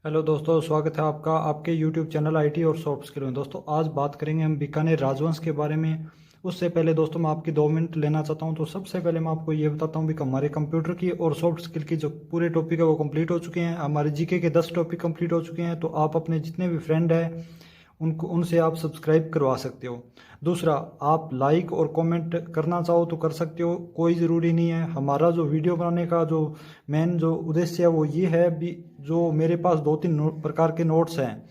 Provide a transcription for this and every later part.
Hello दोस्तों, स्वागत है आपका आपके यूट्यूब चैनल आईटी और सॉफ्ट स्किल में। दोस्तों आज बात करेंगे हम बीकानेर राजवंश के बारे में। उससे पहले दोस्तों मैं आपकी 2 मिनट लेना चाहता हूं। तो सबसे पहले मैं आपको ये बताता हूं भी हमारे कंप्यूटर की और सॉफ्ट स्किल की जो पूरे टॉपिक है वो कंप्लीट हो चुके हैं। हमारे जीके के 10 टॉपिक कंप्लीट हो चुके हैं। तो आप अपने जितने भी फ्रेंड हैं उनसे आप सब्सक्राइब करवा सकते हो। दूसरा, आप लाइक और कमेंट करना चाहो तो कर सकते हो, कोई ज़रूरी नहीं है। हमारा जो वीडियो बनाने का जो मेन जो उद्देश्य है वो ये है भी, जो मेरे पास 2-3 प्रकार के नोट्स हैं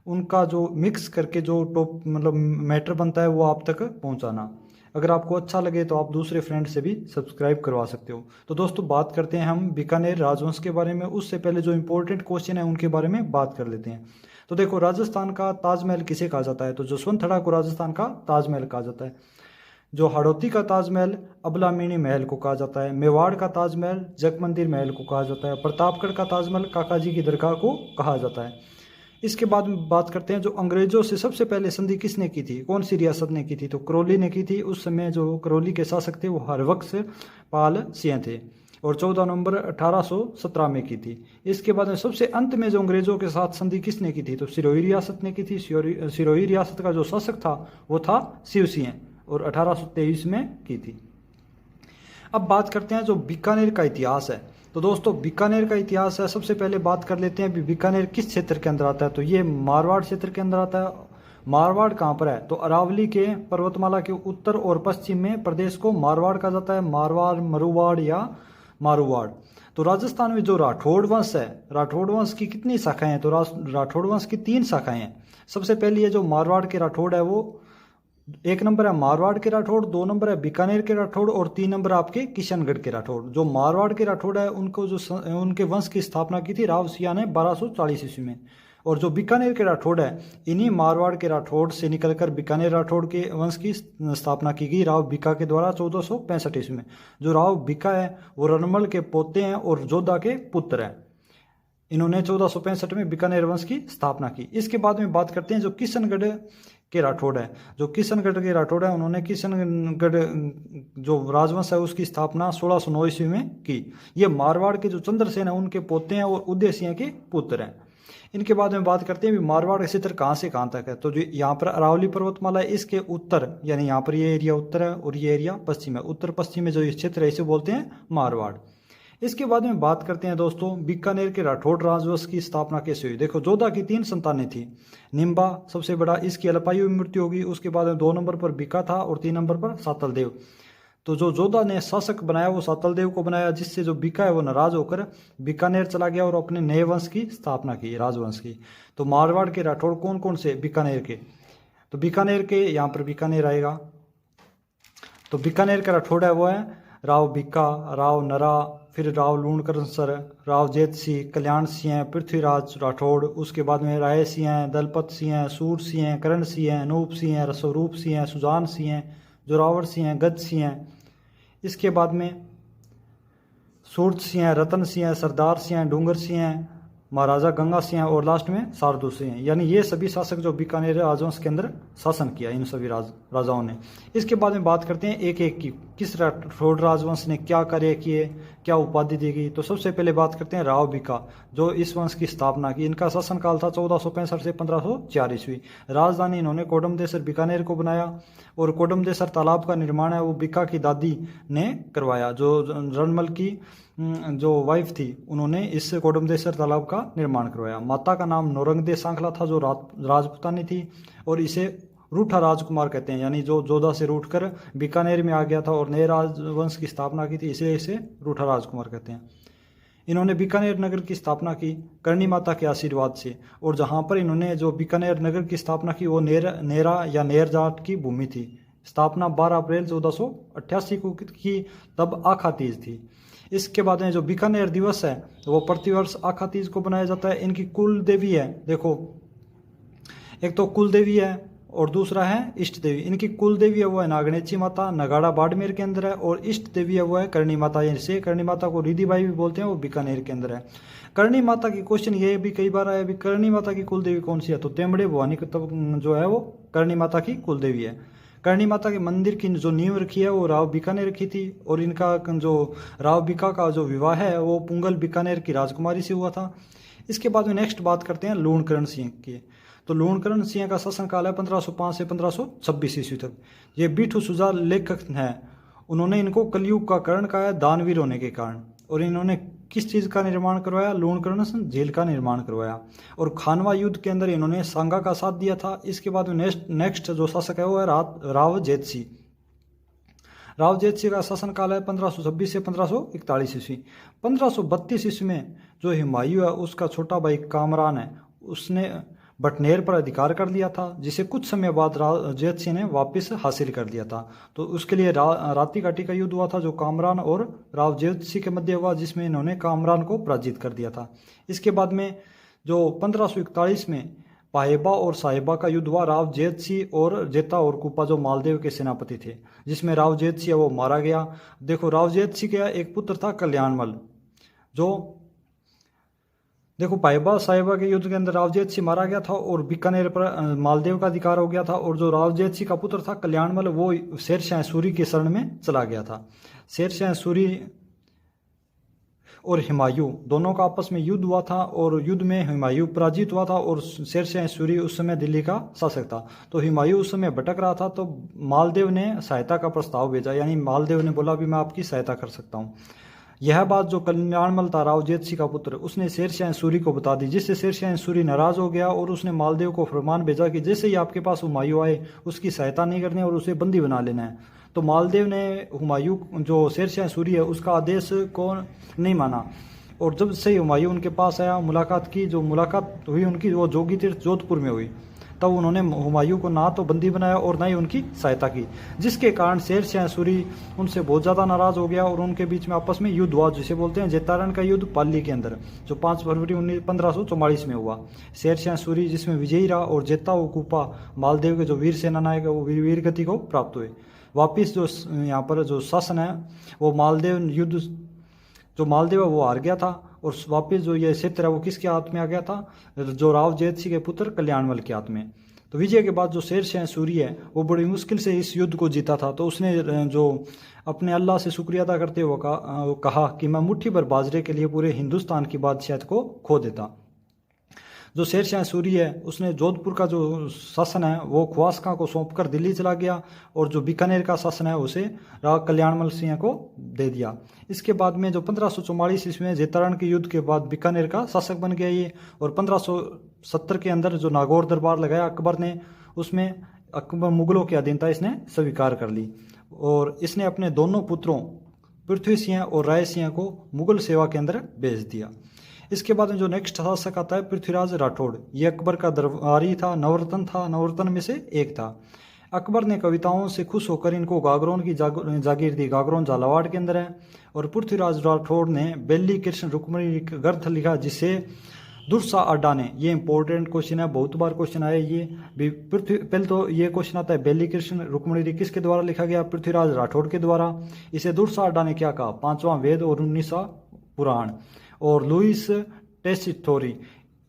उनका जो मिक्स करके जो टॉप मतलब मैटर बनता है वो आप तक पहुंचाना। अगर आपको अच्छा लगे तो आप दूसरे फ्रेंड से भी सब्सक्राइब करवा सकते हो। तो दोस्तों बात करते हैं हम बीकानेर राजवंश के बारे में। उससे पहले जो इंपॉर्टेंट क्वेश्चन है उनके बारे में बात कर लेते हैं। तो देखो, राजस्थान का ताजमहल किसे कहा जाता है? तो जसवंतथड़ा को राजस्थान का ताजमहल कहा जाता है। जो हाड़ौती का ताजमहल अबलामिनी महल को कहा जाता है। मेवाड़ का ताजमहल जगमंदिर महल को कहा जाता है। प्रतापगढ़ का ताजमहल काका जी की दरगाह को कहा जाता है। इसके बाद में बात करते हैं जो अंग्रेजों से सबसे पहले संधि किसने की थी, कौन सी रियासत ने की थी? तो करौली ने की थी। उस समय जो करौली के शासक थे वो हरवक्स पाल सिंह थे और 14 नवंबर 1817 में की थी। इसके बाद में सबसे अंत में जो अंग्रेजों के साथ संधि किसने की थी? तो सिरोही रियासत ने की थी। सिरोही रियासत का जो शासक था वो था शिव सिंह और 1823 में की थी। अब बात करते हैं जो बीकानेर का इतिहास है। तो दोस्तों बीकानेर का इतिहास है, सबसे पहले बात कर लेते हैं बीकानेर किस क्षेत्र के अंदर आता है। तो ये मारवाड़ क्षेत्र के अंदर आता है। मारवाड़ कहाँ पर है? तो अरावली के पर्वतमाला के उत्तर और पश्चिम में प्रदेश को मारवाड़ कहा जाता है। मारवाड़, मरुवाड़ या मारुवाड़। तो राजस्थान में जो राठौड़ वंश है, राठौड़ वंश की कितनी शाखाएं हैं? तो राठौड़ वंश की 3 शाखाएं हैं। सबसे पहली है जो मारवाड़ के राठौड़ है, वो 1 नंबर है मारवाड़ के राठौड़, 2 नंबर है बीकानेर के राठौड़ और 3 नंबर आपके किशनगढ़ के राठौड़। जो मारवाड़ के राठौड़ है उनको जो उनके वंश की स्थापना की थी राव सिया ने 1240 ईस्वी में। और जो बीकानेर के राठौड़ है, इन्हीं मारवाड़ के राठौड़ से निकलकर बीकानेर राठौड़ के वंश की स्थापना की गई राव बीका के द्वारा 1465 ईस्वी में। जो राव बीका है वो रनमल के पोते हैं और जोधा के पुत्र हैं। इन्होंने 1465 में बीकानेर वंश की स्थापना की। इसके बाद में बात करते हैं जो किशनगढ़ के राठौड़ है। जो किशनगढ़ के राठौड़ है उन्होंने किशनगढ़ जो राजवंश है उसकी स्थापना 1609 ईस्वी में की। ये मारवाड़ के जो चंद्रसेन है उनके पोते हैं और उदय सिंह के पुत्र हैं। इनके बाद में बात करते हैं मारवाड़ का क्षेत्र कहाँ से कहाँ तक है। तो जो यहाँ पर अरावली पर्वतमाला है इसके उत्तर, यानी यहाँ पर ये एरिया उत्तर है और ये एरिया पश्चिम है। उत्तर पश्चिम में जो ये क्षेत्र है इसे बोलते हैं मारवाड़। इसके बाद में बात करते हैं दोस्तों बीकानेर के राठौड़ राजवंश की स्थापना कैसे हुई। देखो, जोधा की 3 संतानें थी। निम्बा सबसे बड़ा, इसकी अल्पायु में मृत्यु होगी। उसके बाद में 2 नंबर पर बीका था और 3 नंबर पर सातल देव। तो जो जोधा ने शासक बनाया वो सातल देव को बनाया, जिससे जो बीका है वो नाराज होकर बीकानेर चला गया और अपने नए वंश की स्थापना की, राजवंश की। तो मारवाड़ के राठौड़ कौन कौन से? बीकानेर के। तो बीकानेर के यहाँ पर बीकानेर आएगा। तो बीकानेर का राठौड़ है वो है राव बीका, राव नरा, फिर राव लूणकरसर, राव जेत सिंह, कल्याण सिंह, पृथ्वीराज राठौड़। उसके बाद में राय सिंह, दलपत सिंह, सूर सिंह, करण सिंह, अनूप सिंह, रसोरूप सिंह, सुजान सिंह, जोरावर सिंह, गज सिंह। इसके बाद में सूरज सिंह, रतन सिंह, सरदार सिंह, डूंगर सिंह, महाराजा गंगा सिंह और लास्ट में शार्दुल सिंह। यानी ये सभी शासक जो बीकानेर राजवंश के अंदर शासन किया इन सभी राजाओं ने। इसके बाद में बात करते हैं एक एक की, किस राठौड़ राजवंश ने क्या कार्य किए, क्या उपाधि दी गई। तो सबसे पहले बात करते हैं राव बीका, जो इस वंश की स्थापना की। इनका शासनकाल था 1465 से 1504 ईस्वी। राजधानी इन्होंने कोडमदेसर बीकानेर को बनाया और कोडमदेसर तालाब का निर्माण है वो बीका की दादी ने करवाया। जो रणमल की जो वाइफ थी उन्होंने इस कोडमदेसर तालाब का निर्माण करवाया। माता का नाम नौरंगदे सांखला था जो राजपुतानी थी और इसे रूठा राजकुमार कहते हैं। यानी जो जोधा से रूठ कर बीकानेर में आ गया था और नए राजवंश की स्थापना की थी, इसलिए इसे रूठा राजकुमार कहते हैं। इन्होंने बीकानेर नगर की स्थापना की करणी माता के आशीर्वाद से। और जहाँ पर इन्होंने जो बीकानेर नगर की स्थापना की वो नेरा या नेर जाट की भूमि थी। स्थापना 12 अप्रैल 1488 को की, तब आखा तीज थी। इसके बाद में जो बीकानेर दिवस है वो प्रतिवर्ष आखा तीज को बनाया जाता है। इनकी कुल देवी है, देखो एक तो कुल देवी है और दूसरा है इष्ट देवी। इनकी कुल देवी है वो है नागणेची माता, नगाड़ा बाड़मेर के अंदर है। और इष्ट देवी है वो है करणी माता, जिसे करणी माता को रिधिबाई भी बोलते हैं, वो बीकानेर के अंदर है। करणी माता की क्वेश्चन ये भी कई बार आया, भी करणी माता की कुल देवी कौन सी है? तो तेमड़े भवानी जो है वो करणी माता की कुल देवी है। करणी माता के मंदिर की जो नींव रखी है वो राव बीका ने रखी थी। और इनका जो राव बीका का जो विवाह है वो पुंगल बीकानेर की राजकुमारी से हुआ था। इसके बाद में नेक्स्ट बात करते हैं लूणकरण सिंह की। तो लूणकरण सिंह का शासनकाल है 1505 से 1526 ईस्वी तक। ये बिठू सुजा लेखक हैं, उन्होंने इनको कलयुग का करण कहा है दानवीर होने के कारण। और इन्होंने किस चीज़ का निर्माण करवाया? लूणकरण झील का निर्माण करवाया। और खानवा युद्ध के अंदर इन्होंने सांगा का साथ दिया था। इसके बाद में नेक्स्ट जो शासक है वो है राव जेतसी। राव जेतसी का शासनकाल है 1526 से 1541 ईस्वी। 1532 ईस्वी में जो हुमायूं है उसका छोटा भाई कामरान है, उसने बटनेर पर अधिकार कर लिया था, जिसे कुछ समय बाद राव जेतसी ने वापस हासिल कर लिया था। तो उसके लिए राती घाटी का युद्ध हुआ था जो कामरान और राव जेतसी के मध्य हुआ, जिसमें इन्होंने कामरान को पराजित कर दिया था। इसके बाद में जो 1541 में पाहेबा और साहेबा का युद्ध हुआ, राव जेतसी और जेता और कुपा जो मालदेव के सेनापति थे, जिसमें राव जेतसी है वो मारा गया। देखो राव जेतसी का एक पुत्र था कल्याणमल, जो देखो पाहेबा साहेबा के युद्ध के अंदर राव जेतसी मारा गया था और बीकानेर पर मालदेव का अधिकार हो गया था। और जो राव जेतसी का पुत्र था कल्याणमल वो शेरशाह सूरी के शरण में चला गया था। शेरशाह सूरी और हुमायूं दोनों का आपस में युद्ध हुआ था और युद्ध में हुमायूं पराजित हुआ था और शेरशाह सूरी उस समय दिल्ली का शासक था। तो हुमायूं उस समय भटक रहा था, तो मालदेव ने सहायता का प्रस्ताव भेजा, यानी मालदेव ने बोला भी मैं आपकी सहायता कर सकता हूँ। यह बात जो कल्याणमल था राव जेतसी का पुत्र, उसने शेरशाह सूरी को बता दी, जिससे शेरशाह सूरी नाराज हो गया और उसने मालदेव को फरमान भेजा कि जैसे ही आपके पास हुमायूं आए उसकी सहायता नहीं करनी और उसे बंदी बना लेना है। तो मालदेव ने हुमायूं जो शेरशाह सूरी है उसका आदेश को नहीं माना और जब से हुमायूं उनके पास आया मुलाकात की, जो मुलाकात हुई उनकी वो जोगी तीर्थ जोधपुर में हुई, तब उन्होंने हुमायूं को ना तो बंदी बनाया और ना ही उनकी सहायता की, जिसके कारण शेरशाह सूरी उनसे बहुत ज़्यादा नाराज हो गया और उनके बीच में आपस में युद्ध हुआ, जिसे बोलते हैं जेतारण का युद्ध पाली के अंदर, जो 5 फरवरी 1544 में हुआ। शेरशाह सूरी जिसमें विजयी रहा और जेता व कुपा मालदेव के जो वीर सेना नायक है वो वीर गति को प्राप्त हुए। वापिस जो यहाँ पर जो शासन है वो मालदेव युद्ध जो मालदेव है वो हार गया था और वापस जो ये क्षेत्र है वो किसके हाथ में आ गया था? जो राव जेतसी के पुत्र कल्याणमल के हाथ में। तो विजय के बाद जो शेरशाह सूरी है वो बड़ी मुश्किल से इस युद्ध को जीता था। तो उसने जो अपने अल्लाह से शुक्रिया अदा करते हुए कहा कि मैं मुट्ठी भर बाजरे के लिए पूरे हिंदुस्तान की बादशाहत को खो देता। जो शेरशाह सूरी है उसने जोधपुर का जो शासन है वो ख्वास खां को सौंपकर दिल्ली चला गया और जो बीकानेर का शासन है उसे राव कल्याणमल सिंह को दे दिया। इसके बाद में जो 1544 ईस्वी में जेतारण के युद्ध के बाद बीकानेर का शासक बन गया ये। और 1570 के अंदर जो नागौर दरबार लगाया अकबर ने, उसमें अकबर मुगलों की अधीनता इसने स्वीकार कर ली और इसने अपने दोनों पुत्रों पृथ्वी सिंह और राय सिंह को मुगल सेवा के अंदर भेज दिया। इसके बाद में जो नेक्स्ट शासक आता है पृथ्वीराज राठौड़। ये अकबर का दरबारी था, नवरत्न में से एक था। अकबर ने कविताओं से खुश होकर इनको गागरोन की जागीर दी। गागरोन झालावाड़ के अंदर है। और पृथ्वीराज राठौड़ ने बेली कृष्ण रुक्मणी ग्रंथ लिखा, जिसे दुर्सा अड्डा ने, ये इंपॉर्टेंट क्वेश्चन है, बहुत बार क्वेश्चन आया ये। पहले तो ये क्वेश्चन आता है बेली कृष्ण रुक्मणी किसके द्वारा लिखा गया? पृथ्वीराज राठौड़ के द्वारा। इसे दुर्सा अड्डा ने क्या कहा? 5वां वेद और 19वां पुराण। और लुइस टेसिटोरी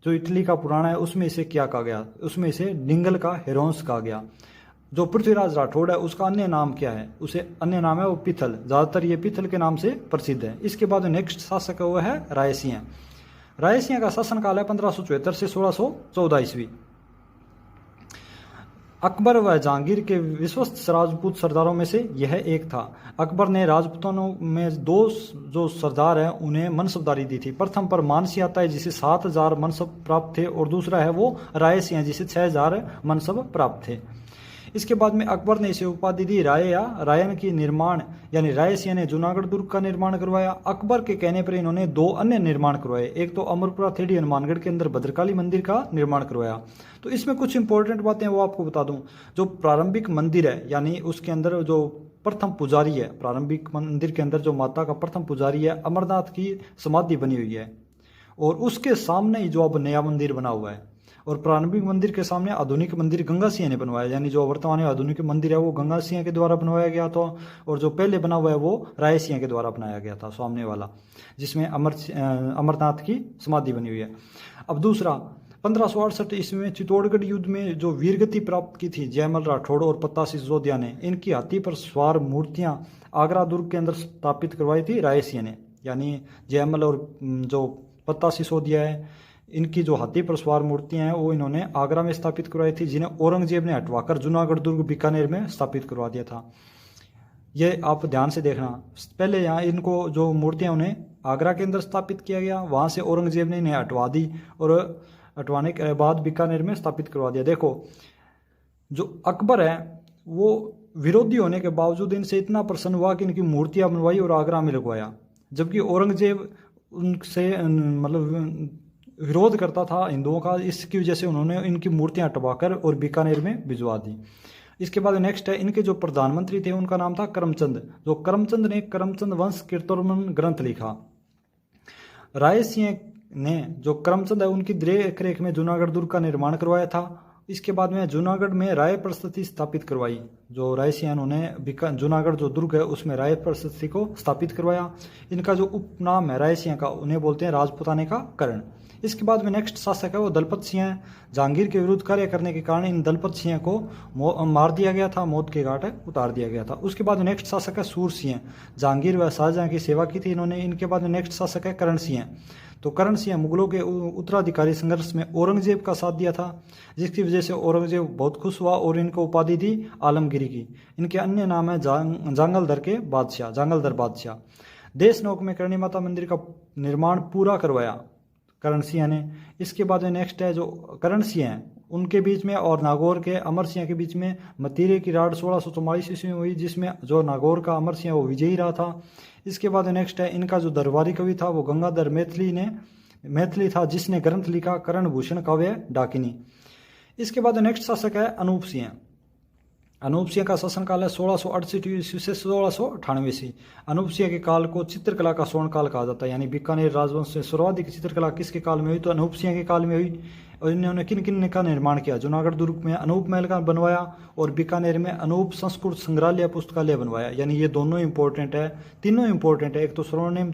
जो इटली का पुराण है उसमें इसे क्या कहा गया? उसमें इसे निंगल का हेरोंस कहा गया। जो पृथ्वीराज राठौड़ है उसका अन्य नाम क्या है? उसे अन्य नाम है वो पिथल, ज़्यादातर ये पिथल के नाम से प्रसिद्ध है। इसके बाद नेक्स्ट शासक हुआ है राय सिंह। राय सिंह का शासनकाल है 1574 से 1614 ईस्वी। अकबर व जहांगीर के विश्वस्त राजपूत सरदारों में से यह एक था। अकबर ने राजपूतों में 2 जो सरदार हैं उन्हें मनसबदारी दी थी। प्रथम पर मानसी आता है जिसे 7000 मनसब प्राप्त थे और दूसरा है वो राय सिंह जिसे 6000 मनसब प्राप्त थे। इसके बाद में अकबर ने इसे उपाधि दी राय या रायन की निर्माण, यानी राय सिंह ने जूनागढ़ दुर्ग का निर्माण करवाया। अकबर के कहने पर इन्होंने 2 अन्य निर्माण करवाए। एक तो अमरपुरा थेड़ी हनुमानगढ़ के अंदर भद्रकाली मंदिर का निर्माण करवाया। तो इसमें कुछ इंपॉर्टेंट बातें वो आपको बता दूं। जो प्रारंभिक मंदिर है, यानी उसके अंदर जो प्रथम पुजारी है, प्रारंभिक मंदिर के अंदर जो माता का प्रथम पुजारी है, अमरनाथ की समाधि बनी हुई है और उसके सामने ही जो अब नया मंदिर बना हुआ है। और प्रारंभिक मंदिर के सामने आधुनिक मंदिर गंगा सिंह ने बनवाया, यानी जो वर्तमान आधुनिक मंदिर है वो गंगा सिंह के द्वारा बनवाया गया था। और जो पहले बना हुआ है वो राय सिंह के द्वारा बनाया गया था, सामने वाला, जिसमें अमरनाथ की समाधि बनी हुई है। अब दूसरा 1568 ईस्वी में चित्तौड़गढ़ युद्ध में जो वीरगति प्राप्त की थी जयमल राठौड़ और पत्ता सिसोदिया ने, इनकी हाथी पर सवार मूर्तियां आगरा दुर्ग के अंदर स्थापित करवाई थी राय सिंह ने। यानी जयमल और जो पत्ता सिसोदिया है इनकी जो हाथी पर सवार मूर्तियां हैं वो इन्होंने आगरा में स्थापित करवाई थी, जिन्हें औरंगजेब ने हटवाकर जूनागढ़ दुर्ग बीकानेर में स्थापित करवा दिया था। ये आप ध्यान से देखना, पहले यहाँ इनको जो मूर्तियां उन्हें आगरा के अंदर स्थापित किया गया, वहाँ से औरंगजेब ने इन्हें हटवा दी और हटवाने के बाद बीकानेर में स्थापित करवा दिया। देखो जो अकबर है वो विरोधी होने के बावजूद इनसे इतना प्रसन्न हुआ कि इनकी मूर्तियां बनवाई और आगरा में लगवाया, जबकि औरंगजेब उनसे मतलब विरोध करता था हिंदुओं का। इसकी वजह से उन्होंने इनकी मूर्तियां हटवाकर और बीकानेर में भिजवा दी। इसके बाद नेक्स्ट है, इनके जो प्रधानमंत्री थे उनका नाम था करमचंद। जो करमचंद ने करमचंद वंश कीर्तोर्मन ग्रंथ लिखा। राय सिंह ने जो करमचंद है उनकी देख रेख में जूनागढ़ दुर्ग का निर्माण करवाया था। इसके बाद में जूनागढ़ में राय परिस्थिति स्थापित करवाई। जो राय सिंह उन्होंने जूनागढ़ जो दुर्ग है उसमें राय परिस्थिति को स्थापित करवाया। इनका जो उपनाम है राय सिंह का, उन्हें बोलते हैं राजपुताने का कर्ण। इसके बाद में नेक्स्ट शासक है वो दलपत सिंह है। जहांगीर के विरुद्ध कार्य करने के कारण इन दलपत सिंह को मार दिया गया था, मौत के घाट उतार दिया गया था। उसके बाद नेक्स्ट शासक है सूर सिंह। जहांगीर व शाहजहां की सेवा की थी इन्होंने। इनके बाद नेक्स्ट शासक है करण सिंह। तो करण सिंह मुगलों के उत्तराधिकारी संघर्ष में औरंगजेब का साथ दिया था, जिसकी वजह से औरंगजेब बहुत खुश हुआ और इनको उपाधि दी आलमगिरी की। इनके अन्य नाम है जांगलधर के बादशाह, जांगलधर बादशाह। देशनोक में करणी माता मंदिर का निर्माण पूरा करवाया करण सिंह ने। इसके बाद में नेक्स्ट है जो करण सिंह हैं उनके बीच में और नागौर के अमर सिंह के बीच में मतीरे की राड 1644 ईस्वी में हुई, जिसमें जो नागौर का अमर सिंह वो विजयी रहा था। इसके बाद नेक्स्ट है, इनका जो दरबारी कवि था वो गंगाधर मैथिली था, जिसने ग्रंथ लिखा करण भूषण काव्य डाकिनी। इसके बाद नेक्स्ट शासक है अनूप सिंह। अनूप सिंह का शासनकाल है 1668 ईस्वी से 1698 ईस्वी। अनूप सिंह के काल को चित्रकला का स्वर्ण काल कहा जाता है, यानी बीकानेर राजवंश से सर्वाधिक चित्रकला किसके काल में हुई, तो अनूप सिंह के काल में हुई। और इन्होंने किन किन का निर्माण किया, जूनागढ़ दुर्ग में अनूप महल का बनवाया और बीकानेर में अनूप संस्कृत संग्रहालय पुस्तकालय बनवाया। यानी ये दोनों इंपॉर्टेंट है, तीनों इंपॉर्टेंट है। एक तो स्वर्णिम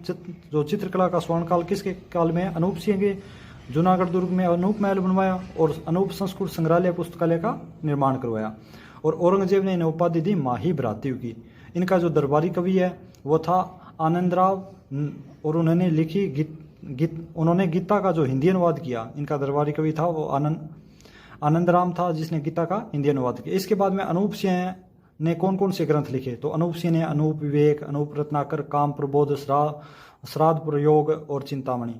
जो चित्रकला का स्वर्ण काल किसके काल में है, अनूप सिंह के। जूनागढ़ दुर्ग में अनूप महल बनवाया और अनूप संस्कृत संग्रहालय पुस्तकालय का निर्माण करवाया। और औरंगजेब ने इन्हें उपाधि दी माही भ्रातृ की। इनका जो दरबारी कवि है वो था आनंदराव और उन्होंने लिखी उन्होंने गीता का जो हिंदी अनुवाद किया। इनका दरबारी कवि था वो आनंदराम था, जिसने गीता का हिंदी अनुवाद किया। इसके बाद में अनूप सिंह ने कौन कौन से ग्रंथ लिखे, तो अनूप सिंह ने अनूप विवेक, अनूप रत्नाकर, काम प्रबोध, श्राद्ध प्रयोग और चिंतामणि।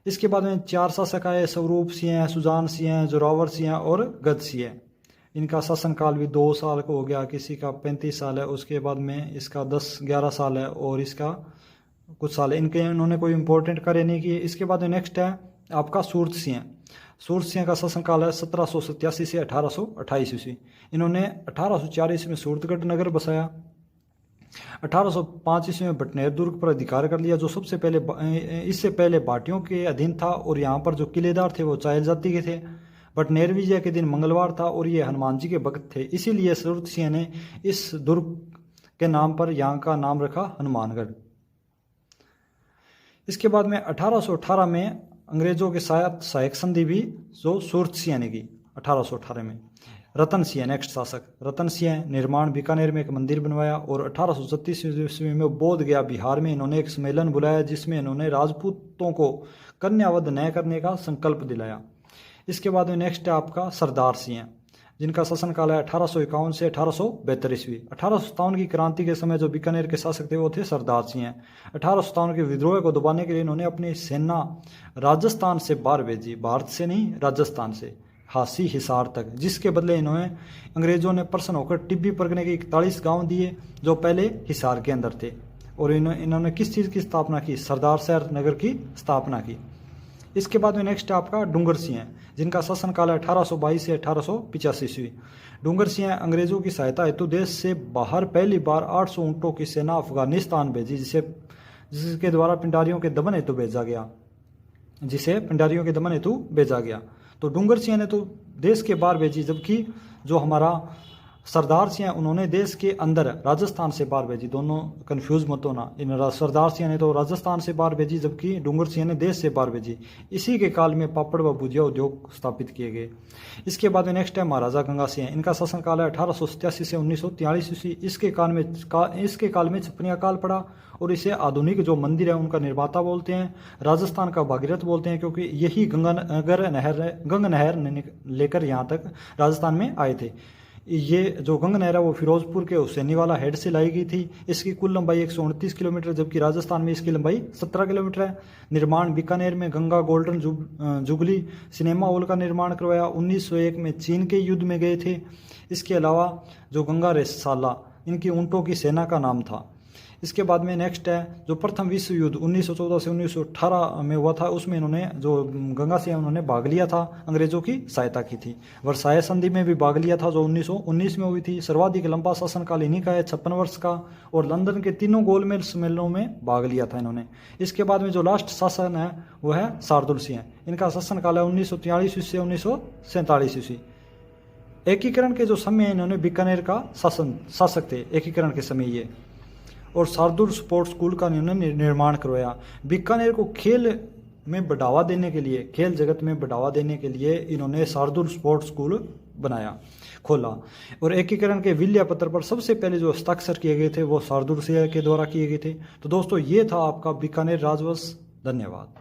इसके बाद में चार शासक आए, स्वरूप सिंह, सुजान सिंह, जोरावर सिंह और गद सिंह। इनका शासनकाल भी 2 साल को हो गया, किसी का 35 साल है, उसके बाद में इसका 10-11 साल है और इसका कुछ साल है। इन्होंने कोई इंपॉर्टेंट कार्य नहीं किए। इसके बाद नेक्स्ट है आपका सूरत सिंह। सूरत सिंह का शासनकाल है 1787 से 1828 ईस्वी। इन्होंने 1804 ईस्वी में सूरतगढ़ नगर बसाया। 1805 ईस्वी में बटनेर दुर्ग पर अधिकार कर लिया, जो सबसे पहले इससे पहले भाटियों के अधीन था और यहाँ पर जो किलेदार थे वो चायल जाति के थे। बटनेर विजय के दिन मंगलवार था और ये हनुमान जी के भक्त थे, इसीलिए सूरत सिंह ने इस दुर्ग के नाम पर यहाँ का नाम रखा हनुमानगढ़। इसके बाद में 1818 में अंग्रेजों के साथ सहायक संधि भी जो सूरत सिंह ने की 1818 में। रतन सिंह नेक्स्ट शासक। रतन सिंह निर्माण बीकानेर में एक मंदिर बनवाया और 1836 ईस्वी में बोध गया बिहार में इन्होंने एक सम्मेलन बुलाया, जिसमें इन्होंने राजपूतों को कन्यावध न करने का संकल्प दिलाया। इसके बाद में नेक्स्ट है आपका सरदार सिंह, जिनका शासनकाल है 1851 से 1872 ईस्वी। 1857 की क्रांति के समय जो बीकानेर के शासक थे वो थे सरदार सिंह। 1857 के विद्रोह को दबाने के लिए इन्होंने अपनी सेना राजस्थान से बाहर भेजी, भारत से नहीं राजस्थान से, हासी हिसार तक, जिसके बदले इन्होंने अंग्रेजों ने प्रसन्न होकर टिब्बी परगने के 41 गांव दिए जो पहले हिसार के अंदर थे। और इन्होंने किस चीज़ की स्थापना की, सरदार शहर नगर की स्थापना की। इसके बाद में नेक्स्ट आपका डूंगर सिंह, जिनका शासनकाल है 1822 से 1885 ईस्वी। डूंगर सिंह अंग्रेजों की सहायता हेतु देश से बाहर पहली बार 800 ऊंटों की सेना अफगानिस्तान भेजी, जिसके द्वारा पिंडारियों के दमन हेतु भेजा गया। तो डूंगर सिंह ने तो देश के बाहर भेजी, जबकि जो हमारा सरदार सिंह उन्होंने देश के अंदर राजस्थान से बाहर भेजी, दोनों कंफ्यूज मत होना, इन सरदार सिंह ने तो राजस्थान से बाहर भेजी जबकि डूंगर सिंह ने देश से बाहर भेजी। इसी के काल में पापड़ व भुजिया उद्योग स्थापित किए गए। इसके बाद में नेक्स्ट है महाराजा गंगा सिंह, इनका शासनकाल है 1887 से 1943 ईस्वी। इसके काल में छपनिया काल पड़ा और इसे आधुनिक जो मंदिर है उनका निर्माता बोलते हैं। राजस्थान का भागीरथ बोलते हैं क्योंकि यही गंगा नहर लेकर यहाँ तक राजस्थान में आए थे। ये जो गंगा नहर है वो फिरोजपुर के हुसैनीवाला हेड से लाई गई थी। इसकी कुल लंबाई 129 किलोमीटर जबकि राजस्थान में इसकी लंबाई 17 किलोमीटर है। निर्माण बीकानेर में Ganga golden jubilee cinema hall का निर्माण करवाया। 1901 में चीन के युद्ध में गए थे। इसके अलावा जो गंगा रेसाला इनकी ऊँटों की सेना का नाम था। इसके बाद में नेक्स्ट है जो प्रथम विश्व युद्ध 1914 से 1918 में हुआ था, उसमें इन्होंने जो गंगा सिंह उन्होंने भाग लिया था, अंग्रेजों की सहायता की थी। वर्साय संधि में भी भाग लिया था जो 1919 में हुई थी। सर्वाधिक लंबा शासनकाल इन्हीं का है 56 वर्ष का, और लंदन के तीनों गोलमेज सम्मेलनों में भाग लिया था इन्होंने। इसके बाद में जो लास्ट शासन है वो है शार्दुल सिंह, इनका शासनकाल है 1943 से 1947 ईस्वी। एकीकरण के जो समय है इन्होंने बीकानेर का शासक थे एकीकरण के समय ये, और शार्दुल स्पोर्ट्स स्कूल का इन्होंने निर्माण करवाया। बीकानेर को खेल में बढ़ावा देने के लिए, खेल जगत में बढ़ावा देने के लिए इन्होंने शार्दुल स्पोर्ट्स स्कूल खोला। और एकीकरण के विल्य पत्र पर सबसे पहले जो हस्ताक्षर किए गए थे वो शार्दुल सिंह के द्वारा किए गए थे। तो दोस्तों ये था आपका बीकानेर राजवंश। धन्यवाद।